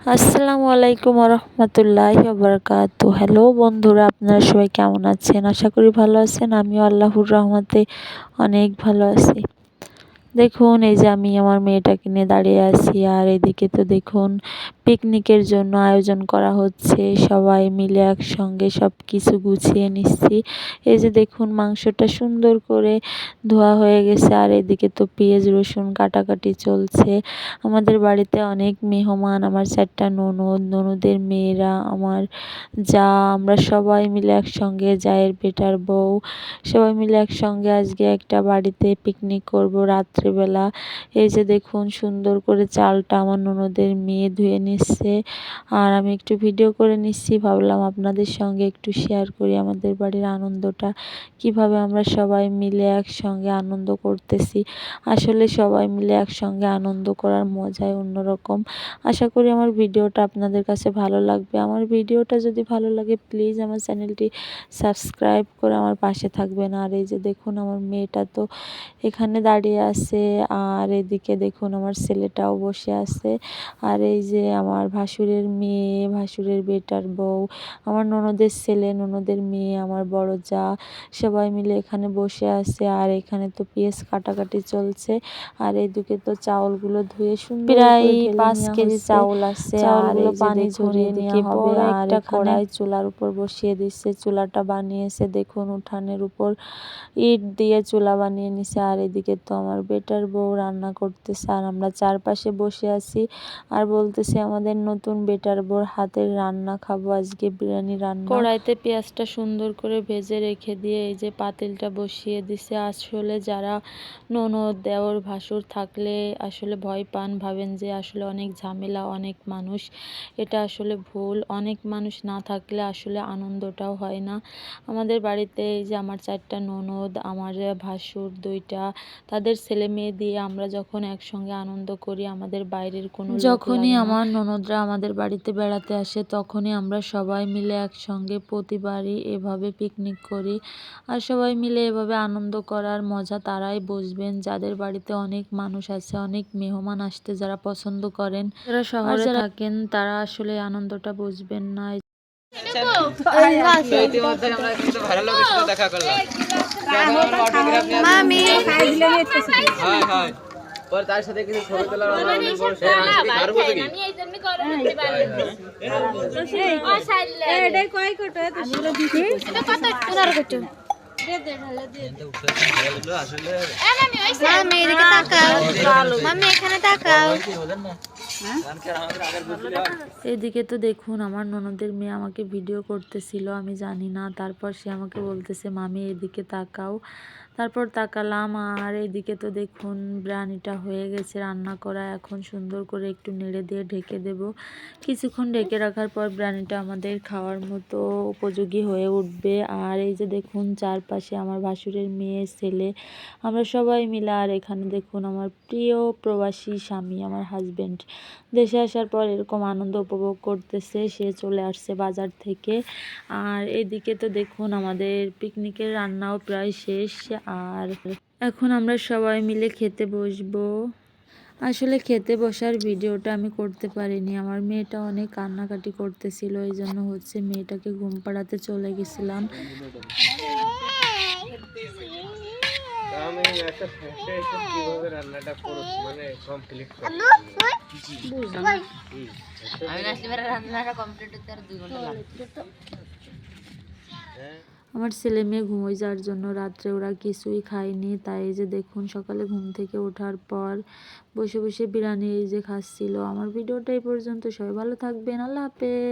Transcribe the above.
আসসালামু আলাইকুম রহমতুল্লাহি ওয়া হ্যালো বন্ধুরা, আপনারা সবাই কেমন আছেন? আশা করি ভালো আছেন। আমিও আল্লাহর রহমতে অনেক ভালো আছি। দেখুন, এই যে আমি আমার মেয়েটাকে নিয়ে দাঁড়িয়ে আছি, আর এদিকে তো দেখুন পিকনিকের জন্য আয়োজন করা হচ্ছে। সবাই মিলে একসঙ্গে সব কিছু গুছিয়ে নিচ্ছি। এই যে দেখুন মাংসটা সুন্দর করে ধোয়া হয়ে গেছে, আর এদিকে তো পেঁয়াজ রসুন কাটাকাটি চলছে। আমাদের বাড়িতে অনেক মেহমান, আমার 4টা ননদের মেয়েরা, আমার যা, আমরা সবাই মিলে একসঙ্গে, জায়ের বেটার বউ, সবাই মিলে একসঙ্গে আজকে একটা বাড়িতে পিকনিক করব রাত্রিবেলা। এই যে দেখুন সুন্দর করে চালটা আমার ননদের মেয়ে ধুয়ে নিচ্ছে, আর আমি একটু ভিডিও করে নিচ্ছি। ভাবলাম আপনাদের সঙ্গে একটু শেয়ার করি আমাদের বাড়ির আনন্দটা, কিভাবে আমরা সবাই মিলে একসঙ্গে আনন্দ করতেছি। আসলে সবাই মিলে একসঙ্গে আনন্দ করার মজাই অন্যরকম। আশা করি আমার ভিডিওটা আপনাদের কাছে ভালো লাগবে। আমার ভিডিওটা যদি ভালো লাগে প্লিজ আমার চ্যানেলটি সাবস্ক্রাইব করে আমার পাশে থাকবেন। আর এই যে দেখুন আমার মেয়েটা তো এখানে দাঁড়িয়ে আছে, আর এদিকে দেখুন আমার ছেলেটাও বসে আছে। আর এই যে আমার ভাসুরের মেয়ে, ভাসুরের বেটার বউ, আমার ননদের ছেলে, ননদের মেয়ে, আমার বড় যা, সবাই মিলে এখানে বসে আছে। আর এখানে তো পেঁয়াজ কাটাকাটি চলছে, আর এদিকে তো চাউলগুলো ধুয়ে সুন্দর প্রায় 5 কেজি চাউল আছে, আর এই যে পানি ঝরিয়ে নেওয়া হবে। আর একটা কড়াই চুলার উপর বসিয়ে দিচ্ছে, চুলাটা বানিয়েছে দেখুন উঠানের উপর ইট দিয়ে চুলা বানিয়ে নিছে। আর এদিকে তো আমার বেটার বউ রান্না করতেছে, আর আমরা চারপাশে বসে আছি আর বলতেছি আমাদের নতুন বেটার বউর হাতের রান্না খাবো, আজকে বিরিয়ানি রান্না। কড়াইতে পেঁয়াজটা সুন্দর করে ভেজে রেখে দিয়ে এই যে পাতিলটা বসিয়ে দিছে। আসলে যারা ননদ দেওর ভাসুর থাকলে আসলে ভয় পান, ভাবেন যে আসলে অনেক ঝামেলা, অনেক মানুষ, এটা আসলে ভুল। অনেক মানুষ না থাকলে আসলে আনন্দটাও হয় না। আমাদের বাড়িতে এই যে আমার 4টা ননদ, আমার ভাসুর 2টা, তাদের ছেলে মেয়ে দিয়ে আমরা যখন একসঙ্গে আনন্দ করি, আমাদের বাইরের কোনো যখনই আমার ননদরা আমাদের বাড়িতে বেড়াতে আসে তখনই আমরা সবাই মিলে একসঙ্গে প্রতিবারই এভাবে পিকনিক করি। আর সবাই মিলে এভাবে আনন্দ করার মজা তারাই বুঝবেন যাদের বাড়িতে অনেক মানুষ আছে, অনেক মেহমান আসতে যারা পছন্দ করেন। যারা শহরে থাকেন তারা আসলে আনন্দটা বুঝবেন না। ইতিমধ্যে আমরা কিন্তু ভালো লোকের সাথে দেখা করলাম। মামি হ্যাঁ হ্যাঁ পর তার সাথে কিছু ছবি তোলার আমার অনেক বড় শখ আছে। আর বলতে কি আমি এই জন্য করতে পারি ও সাইলে এটা কয় কত আমি বলে দিছি এটা কত তোর কত দে দে ঢালে দে আসলে মামি ওই সাইড মামি এদিকে তাকাও মামি এখানে তাকাও। এদিকে তো দেখুন আমার ননদের মেয়ে আমাকে ভিডিও করতেছিল, আমি জানি না। তারপর সে আমাকে বলতেছে মামি এদিকে তাকাও। তারপর তাকালাম, আর এদিকে তো দেখুন বিরিয়ানিটা হয়ে গেছে রান্না করা। এখন সুন্দর করে একটু নেড়ে দিয়ে ঢেকে দেব। কিছুক্ষণ ঢেকে রাখার পর বিরিয়ানিটা আমাদের খাওয়ার মতো উপযোগী হয়ে উঠবে। আর এই যে দেখুন চারপাশে আমার ভাসুরের মেয়ে, ছেলে, আমরা সবাই মিলে। আর এখানে দেখুন আমার প্রিয় প্রবাসী স্বামী, আমার হাজবেন্ড দেশে আসার পর এরকম আনন্দ উপভোগ করতেছে। সে চলে আসছে বাজার থেকে। আর এদিকে তো দেখুন আমাদের পিকনিকের রান্নাও প্রায় শেষ, আর এখন আমরা সবাই মিলে খেতে বসবো। আসলে খেতে বসার ভিডিওটা আমি করতে পারিনি, আমার মেয়েটা অনেক কান্নাকাটি করতেছিল, এই জন্য হচ্ছে মেয়েটাকে ঘুম পাড়াতে চলে গেছিলাম। আমি একটা ফ্যাশে এসে কিভাবে রান্নাটা করব মানে কমপ্লিট করব আমি আসলে রান্নাটা কমপ্লিট করতে আর 2 ঘন্টা লাগবে তো। আমার ছেলে মেয়ে ঘুমোয় যাওয়ার জন্য রাত্রে ওরা কিছুই খায়নি, তাই এই যে দেখুন সকালে ঘুম থেকে ওঠার পর বসে বসে বিরিয়ানি এই যে খাচ্ছিল। আমার ভিডিওটা এই পর্যন্ত, সবাই ভালো থাকবেন, আল্লাহ হাফেজ।